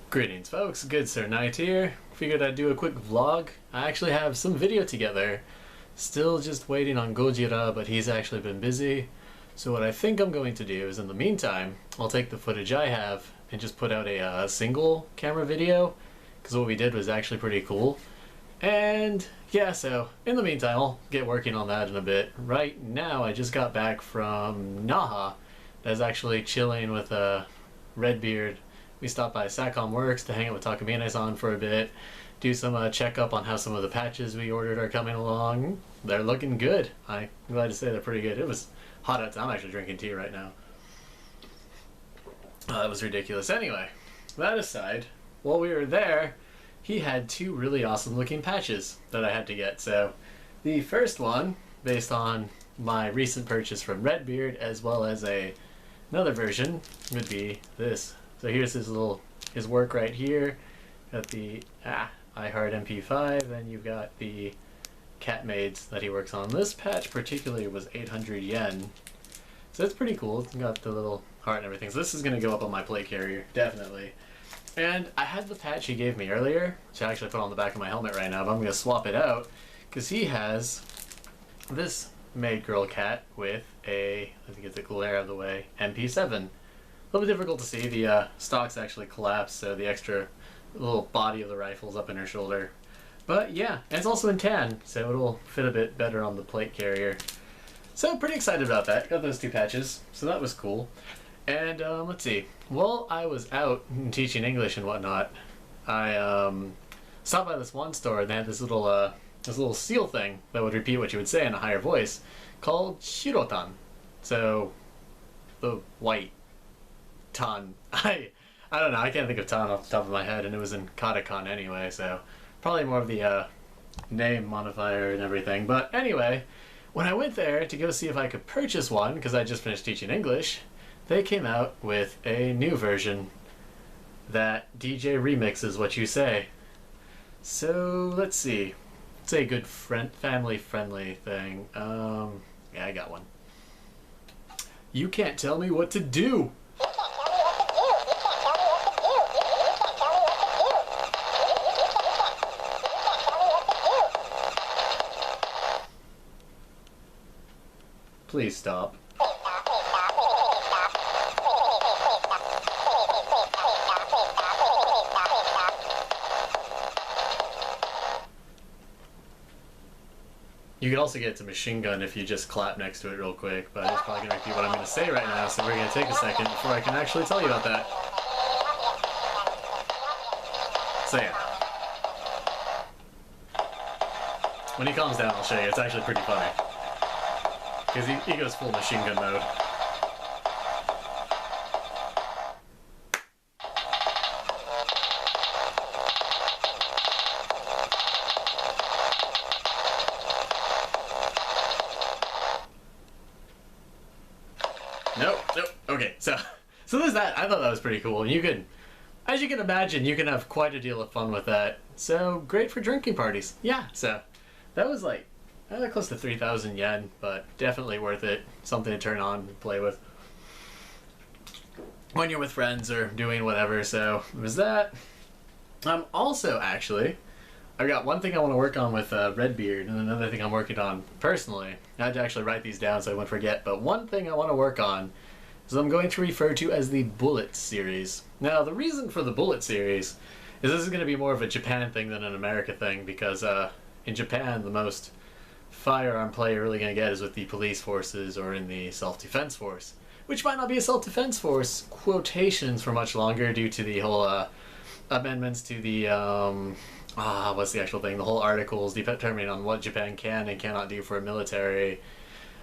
Greetings folks, Good Sir Knight here. Figured I'd do a quick vlog. I actually have some video together. Still just waiting on Gojira, but he's actually been busy. So what I think I'm going to do is in the meantime, I'll take the footage I have and just put out a single camera video, because what we did was actually pretty cool. And yeah, so in the meantime, I'll get working on that in a bit. Right now, I just got back from Naha. I was actually chilling with Redbeard. We stopped by Satcom Works to hang out with Takamine-san for a bit, do some checkup on how some of the patches we ordered are coming along. They're looking good. I'm glad to say they're pretty good. It was hot outside. I'm actually drinking tea right now. That was ridiculous. Anyway, that aside, while we were there, he had two really awesome looking patches that I had to get. So the first one, based on my recent purchase from Redbeard, as well as another version, would be this. So here's his work right here. Got the iHeart MP5, then you've got the cat maids that he works on. This patch particularly was 800 yen. So it's pretty cool. It's got the little heart and everything. So this is going to go up on my plate carrier, definitely. And I had the patch he gave me earlier, which I actually put on the back of my helmet right now, but I'm going to swap it out, because he has this maid girl cat with I think it's a cool air out of the way, MP7. A little bit difficult to see. The stocks actually collapse, so the extra little body of the rifle's up in her shoulder. But yeah, and it's also in tan, so it'll fit a bit better on the plate carrier. So pretty excited about that. Got those two patches, so that was cool. And let's see. While I was out teaching English and whatnot, I stopped by this one store and they had this little seal thing that would repeat what you would say in a higher voice, called Shirotan. So the white tan. I don't know, I can't think of tan off the top of my head, and it was in katakana anyway, so probably more of the name modifier and everything. But anyway, when I went there to go see if I could purchase one, because I just finished teaching English, they came out with a new version that DJ remixes what you say. So let's see. It's a good family-friendly thing. Yeah, I got one. You can't tell me what to do. Please stop. You can also get it to machine gun if you just clap next to it real quick, but it's probably going to repeat what I'm going to say right now, so we're going to take a second before I can actually tell you about that. So yeah. When he calms down, I'll show you. It's actually pretty funny. Because he goes full machine gun mode. Nope. Okay, so there's that. I thought that was pretty cool. And you can, as you can imagine, you can have quite a deal of fun with that. So great for drinking parties. Yeah, so that was like close to 3,000 yen, but definitely worth it. Something to turn on and play with when you're with friends or doing whatever. So it was that. Also, actually, I've got one thing I want to work on with Redbeard, and another thing I'm working on personally. I had to actually write these down so I wouldn't forget, but one thing I want to work on is I'm going to refer to as the Bullet series. Now, the reason for the Bullet series is this is going to be more of a Japan thing than an America thing, because in Japan, the most firearm play you're really going to get is with the police forces or in the self-defense force, which might not be a self-defense force quotations for much longer due to the whole amendments to the what's the actual thing? The whole articles determining on what Japan can and cannot do for a military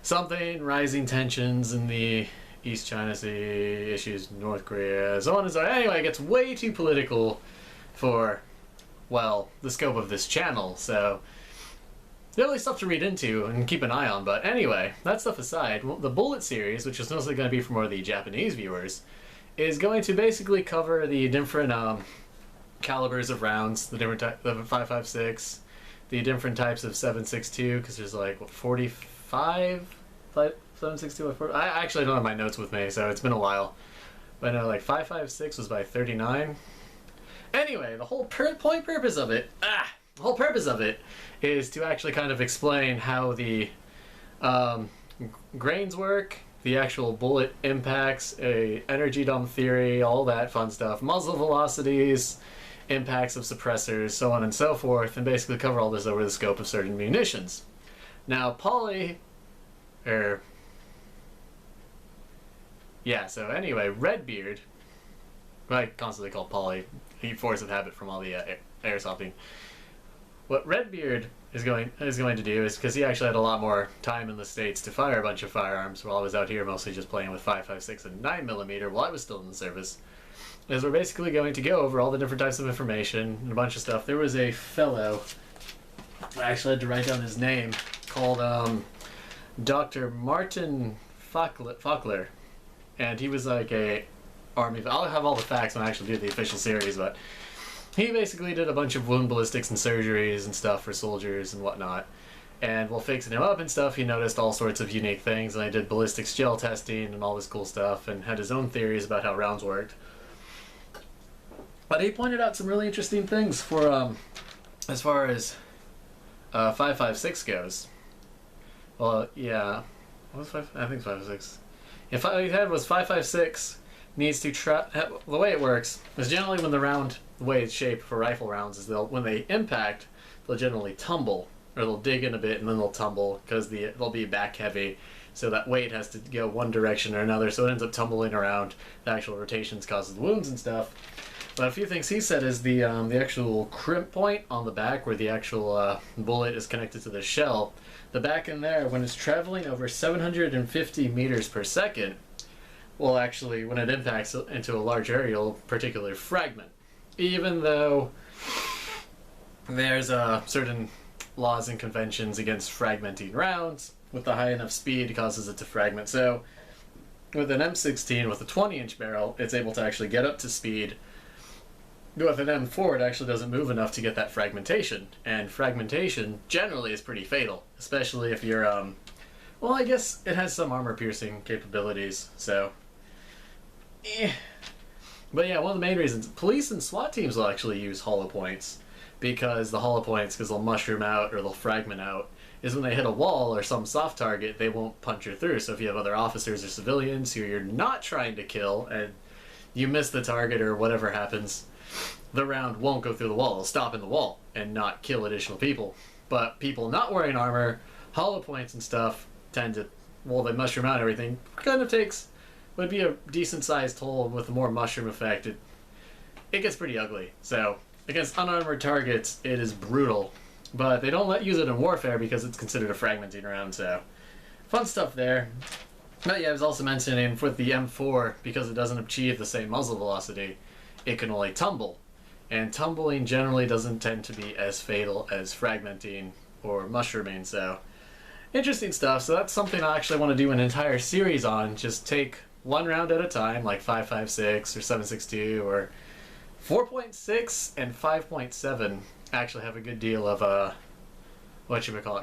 something, rising tensions in the East China Sea, issues North Korea, so on and so on. Anyway, it gets way too political for, well, the scope of this channel, so definitely stuff to read into and keep an eye on. But anyway, that stuff aside, the Bullet series, which is mostly going to be for more of the Japanese viewers, is going to basically cover the different calibers of rounds, the different type, the 5.56, the different types of 7.62, because there's like what, 45 7.62 or I actually don't have my notes with me, so it's been a while. But I know like 5.56 was by 39. Anyway, the whole purpose of it, the whole purpose of it is to actually kind of explain how the grains work, the actual bullet impacts, energy dump theory, all that fun stuff, muzzle velocities, impacts of suppressors, so on and so forth, and basically cover all this over the scope of certain munitions. Now, so anyway, Redbeard, who I constantly call Polly, he force of habit from all the airsofting. What Redbeard is going to do is, because he actually had a lot more time in the States to fire a bunch of firearms while I was out here mostly just playing with 5.56 and 9mm while I was still in the service, is we're basically going to go over all the different types of information and a bunch of stuff. There was a fellow, I actually had to write down his name, called Dr. Martin Fackler, and he was like a army. I'll have all the facts when I actually do the official series, but he basically did a bunch of wound ballistics and surgeries and stuff for soldiers and whatnot. And while fixing him up and stuff, he noticed all sorts of unique things, and he did ballistics gel testing and all this cool stuff, and had his own theories about how rounds worked. But he pointed out some really interesting things for as far as 5.56 goes. Well, yeah, what was I think 5.56. If I had was 5.56 needs to the way it works is generally when the way it's shaped for rifle rounds is when they impact, they'll generally tumble, or they'll dig in a bit and then they'll tumble because they'll be back heavy, so that weight has to go one direction or another, so it ends up tumbling around. The actual rotations causes wounds and stuff. But a few things he said is the actual crimp point on the back where the actual bullet is connected to the shell, the back in there, when it's traveling over 750 meters per second, will actually, when it impacts into a large area, will particularly fragment. Even though there's certain laws and conventions against fragmenting rounds, with the high enough speed it causes it to fragment. So with an M16 with a 20-inch barrel, it's able to actually get up to speed. With an M4, it actually doesn't move enough to get that fragmentation, and fragmentation generally is pretty fatal, especially if you're, well, I guess it has some armor-piercing capabilities, so, But yeah, one of the main reasons, police and SWAT teams will actually use hollow points, because the hollow points, because they'll mushroom out or they'll fragment out, is when they hit a wall or some soft target, they won't puncture through. So if you have other officers or civilians who you're not trying to kill, and you miss the target or whatever happens, the round won't go through the wall. It'll stop in the wall and not kill additional people. But people not wearing armor, hollow points and stuff, tend to, well, they mushroom out everything. Kind of would be a decent sized hole with a more mushroom effect. It gets pretty ugly. So against unarmored targets, it is brutal. But they don't use it in warfare because it's considered a fragmenting round. So fun stuff there. But yeah, I was also mentioning with the M4, because it doesn't achieve the same muzzle velocity, it can only tumble. And tumbling generally doesn't tend to be as fatal as fragmenting or mushrooming, so interesting stuff. So that's something I actually want to do an entire series on. Just take one round at a time, like 5.56 or 7.62 or 4.6 and 5.7 actually have a good deal of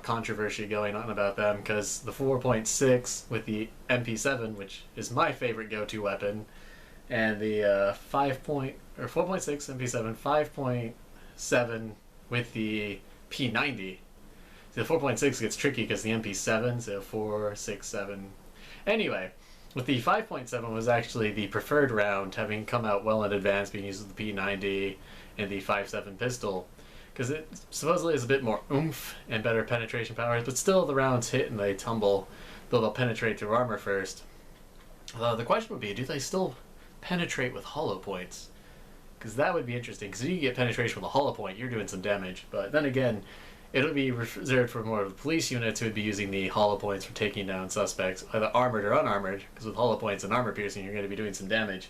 controversy going on about them, because the 4.6 with the MP7, which is my favorite go-to weapon, and the 4.6 MP7, 5.7 with the P90. So the 4.6 gets tricky because the MP7, so 4, 6, 7. Anyway, with the 5.7 was actually the preferred round, having come out well in advance, being used with the P90 and the 5.7 pistol, because it supposedly has a bit more oomph and better penetration power, but still the rounds hit and they tumble, though they'll penetrate through armor first. The question would be, do they still penetrate with hollow points? Because that would be interesting, because if you get penetration with a hollow point, you're doing some damage. But then again, it'll be reserved for more of the police units who would be using the hollow points for taking down suspects, either armored or unarmored, because with hollow points and armor piercing, you're going to be doing some damage.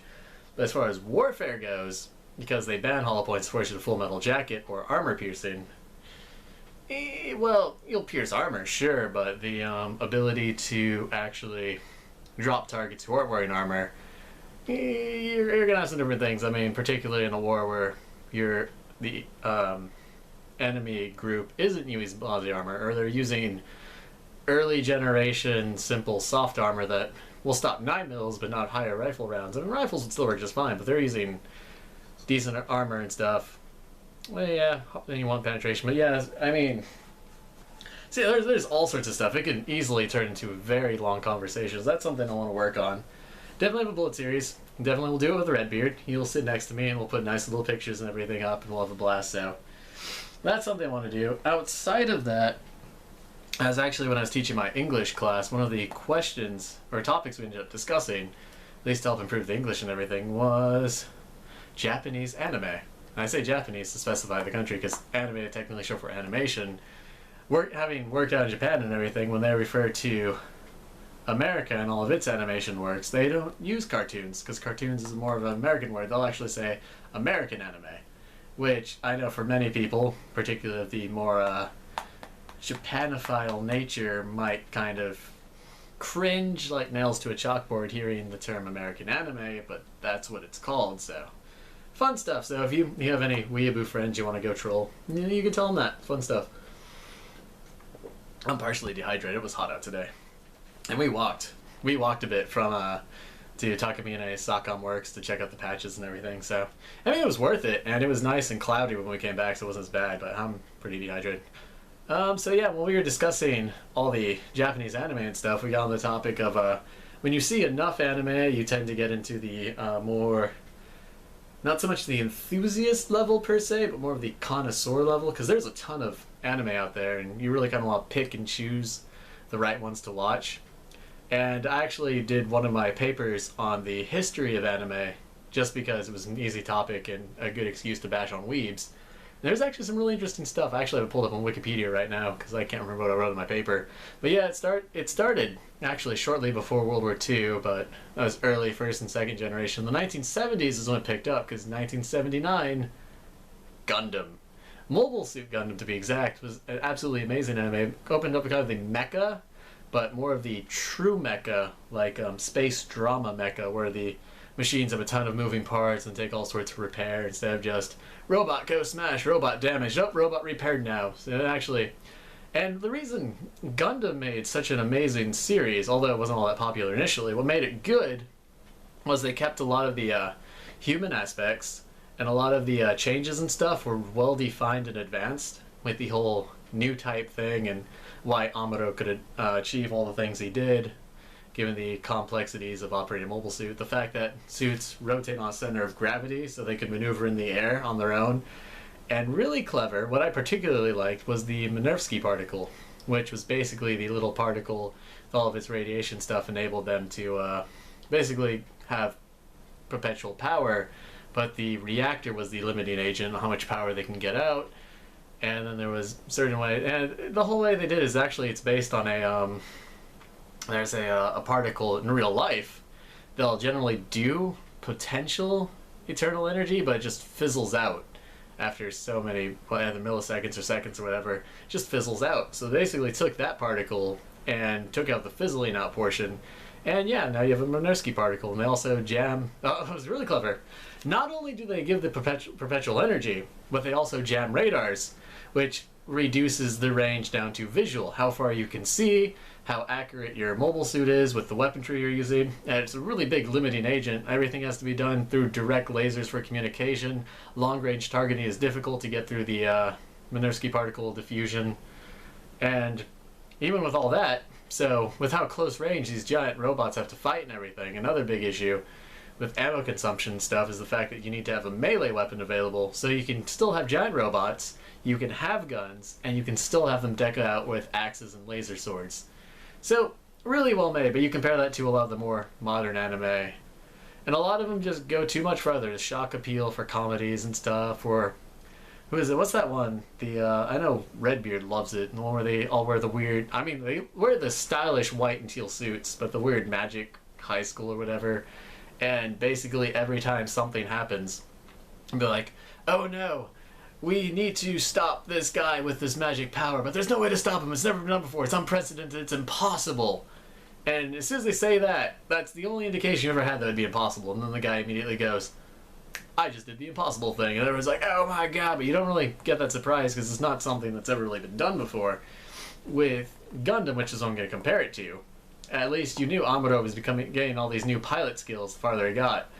But as far as warfare goes, because they ban hollow points, force you to full metal jacket or armor piercing, well, you'll pierce armor, sure, but the ability to actually drop targets who aren't wearing armor, you're gonna have some different things. I mean, particularly in a war where the enemy group isn't using body armor, or they're using early generation simple soft armor that will stop 9mm but not higher rifle rounds. I mean, rifles would still work just fine, but they're using decent armor and stuff. Well, yeah, then you want penetration, but yeah, I mean, see, there's all sorts of stuff. It can easily turn into very long conversations. That's something I want to work on. Definitely have a bullet series. Definitely will do it with Redbeard. He'll sit next to me and we'll put nice little pictures and everything up and we'll have a blast. So that's something I want to do. Outside of that, as actually when I was teaching my English class, one of the questions or topics we ended up discussing, at least to help improve the English and everything, was Japanese anime. And I say Japanese to specify the country because anime is technically short for animation. Having worked out in Japan and everything, when they refer to America and all of its animation works, they don't use cartoons because cartoons is more of an American word. They'll actually say American anime, which I know for many people, particularly the more Japanophile nature, might kind of cringe like nails to a chalkboard hearing the term American anime, but that's what it's called. So fun stuff. So if you have any weeaboo friends you want to go troll, you can tell them that. Fun stuff. I'm partially dehydrated. It was hot out today. And we walked a bit from to Takamine Sakam Works to check out the patches and everything. So I mean, it was worth it, and it was nice and cloudy when we came back, so it wasn't as bad. But I'm pretty dehydrated. So yeah, when we were discussing all the Japanese anime and stuff, we got on the topic of when you see enough anime, you tend to get into the more, not so much the enthusiast level per se, but more of the connoisseur level, because there's a ton of anime out there, and you really kind of want to pick and choose the right ones to watch. And I actually did one of my papers on the history of anime just because it was an easy topic and a good excuse to bash on weebs. And there's actually some really interesting stuff. I actually have it pulled up on Wikipedia right now because I can't remember what I wrote in my paper. But yeah, it started actually shortly before World War II, but that was early first and second generation. The 1970s is when it picked up because 1979, Gundam. Mobile Suit Gundam, to be exact, was an absolutely amazing anime. It opened up kind of the mecha, but more of the true mecha, like space drama mecha, where the machines have a ton of moving parts and take all sorts of repair instead of just robot go smash, robot damaged, oh, robot repaired now. So actually, and the reason Gundam made such an amazing series, although it wasn't all that popular initially, what made it good was they kept a lot of the human aspects, and a lot of the changes and stuff were well defined and advanced, with the whole new type thing and why Amuro could achieve all the things he did, given the complexities of operating a mobile suit. The fact that suits rotate on a center of gravity so they could maneuver in the air on their own. And really clever, what I particularly liked was the Minervsky particle, which was basically the little particle with all of its radiation stuff enabled them to basically have perpetual power, but the reactor was the limiting agent on how much power they can get out. And then there was certain way, and the whole way they did is actually it's based on there's a particle in real life. They'll generally do potential eternal energy, but it just fizzles out after so many, either milliseconds or seconds or whatever. It just fizzles out. So they basically took that particle and took out the fizzling out portion. And yeah, now you have a Minervsky particle, and they also jam. Oh, it was really clever. Not only do they give the perpetual energy, but they also jam radars, which reduces the range down to visual, how far you can see, how accurate your mobile suit is with the weaponry you're using. And it's a really big limiting agent. Everything has to be done through direct lasers for communication. Long-range targeting is difficult to get through the Minervsky particle diffusion. And even with all that, so with how close range these giant robots have to fight and everything, another big issue with ammo consumption and stuff is the fact that you need to have a melee weapon available, so you can still have giant robots, you can have guns, and you can still have them decked out with axes and laser swords. So, really well made, but you compare that to a lot of the more modern anime, and a lot of them just go too much further. The shock appeal for comedies and stuff, or who is it? What's that one? The I know Redbeard loves it. The one where they all wear the weird. I mean, they wear the stylish white and teal suits, but the weird magic high school or whatever. And basically every time something happens, they're like, "Oh no, we need to stop this guy with this magic power, but there's no way to stop him. It's never been done before. It's unprecedented. It's impossible." And as soon as they say that, that's the only indication you ever had that would be impossible. And then the guy immediately goes, "I just did the impossible thing." And everyone's like, "Oh my god," but you don't really get that surprise because it's not something that's ever really been done before. With Gundam, which is what I'm going to compare it to, at least you knew Amuro was getting all these new pilot skills the farther he got.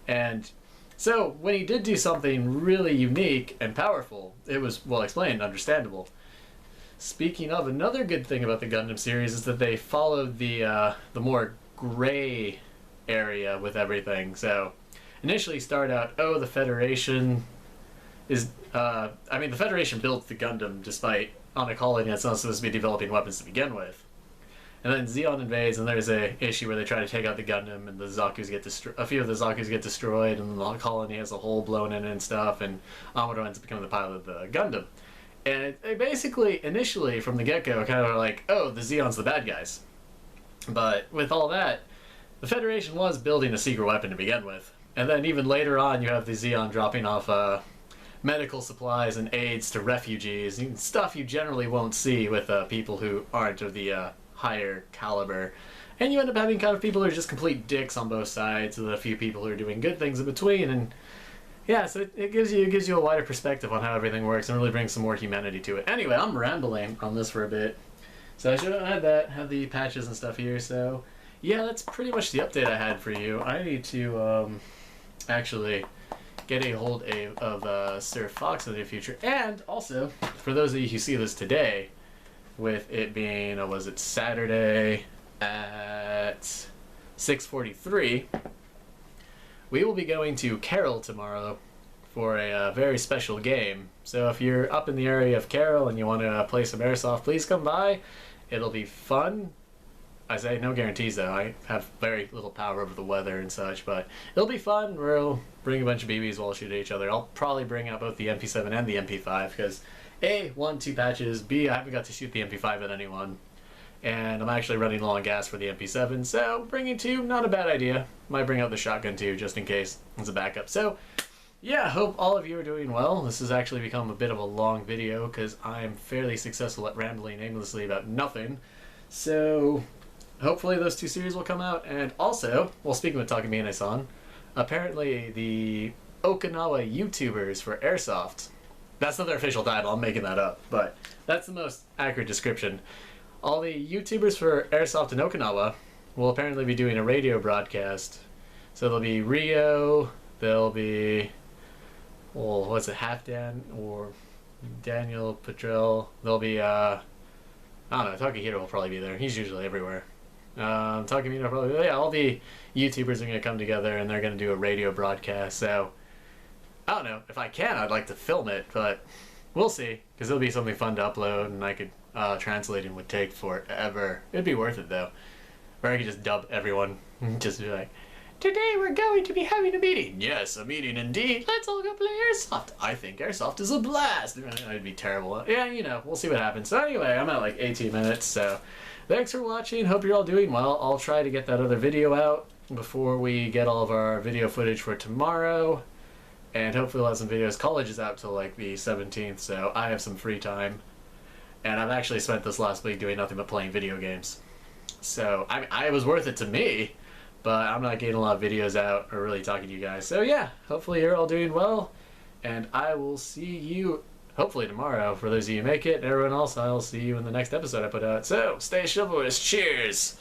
And So when he did do something really unique and powerful, it was well explained, understandable. Speaking of, another good thing about the Gundam series is that they followed the more gray area with everything. So initially start out, oh, the Federation is, the Federation built the Gundam despite on a colony that's not supposed to be developing weapons to begin with. And then Zeon invades, and there's a issue where they try to take out the Gundam, and the Zaku's get a few of the Zaku's get destroyed, and the colony has a hole blown in it and stuff, and Amuro ends up becoming the pilot of the Gundam. And it basically, initially, from the get-go, kind of like, oh, the Zeon's the bad guys. But with all that, the Federation was building a secret weapon to begin with. And then even later on, you have the Zeon dropping off medical supplies and aids to refugees, and stuff you generally won't see with people who aren't of the higher caliber. And you end up having kind of people who are just complete dicks on both sides, and a few people who are doing good things in between. And yeah, so it gives you a wider perspective on how everything works and really brings some more humanity to it. Anyway, I'm rambling on this for a bit. So I should have had have the patches and stuff here. So yeah, that's pretty much the update I had for you. I need to actually get a hold of Sir Fox in the future. And also, for those of you who see this today, with it being, was it Saturday at 6:43, we will be going to Carroll tomorrow for a very special game. So if you're up in the area of Carroll and you want to play some Airsoft, please come by. It'll be fun. I say no guarantees though. I have very little power over the weather and such, but it'll be fun. We'll bring a bunch of BBs while we'll shoot at each other. I'll probably bring out both the MP7 and the MP5 because A, 1, 2 patches, B, I haven't got to shoot the MP5 at anyone, and I'm actually running low on gas for the MP7, so bringing 2, not a bad idea. Might bring out the shotgun too, just in case as a backup. So yeah, hope all of you are doing well. This has actually become a bit of a long video because I'm fairly successful at rambling aimlessly about nothing. So hopefully those 2 series will come out. And also, well, speaking of Takamine-san, apparently the Okinawa YouTubers for Airsoft, that's not their official title, I'm making that up, but that's the most accurate description. All the YouTubers for Airsoft in Okinawa will apparently be doing a radio broadcast. So there'll be Rio, there'll be, well, what's it, Halfdan or Daniel Petrel. There'll be, I don't know, Takahiro will probably be there. He's usually everywhere. Takamine probably, yeah, all the YouTubers are going to come together and they're going to do a radio broadcast. So I don't know, if I can, I'd like to film it, but we'll see, because it'll be something fun to upload, and I could, translating would take forever. It'd be worth it, though. Or I could just dub everyone, just be like, today we're going to be having a meeting. Yes, a meeting indeed. Let's all go play Airsoft. I think Airsoft is a blast. It'd be terrible. Yeah, you know, we'll see what happens. So anyway, I'm at like 18 minutes, so thanks for watching. Hope you're all doing well. I'll try to get that other video out before we get all of our video footage for tomorrow. And hopefully we'll have some videos. College is out till like the 17th, so I have some free time. And I've actually spent this last week doing nothing but playing video games. So, I mean, it was worth it to me, but I'm not getting a lot of videos out or really talking to you guys. So yeah, hopefully you're all doing well, and I will see you hopefully tomorrow. For those of you who make it, and everyone else, I'll see you in the next episode I put out. So, stay chivalrous. Cheers!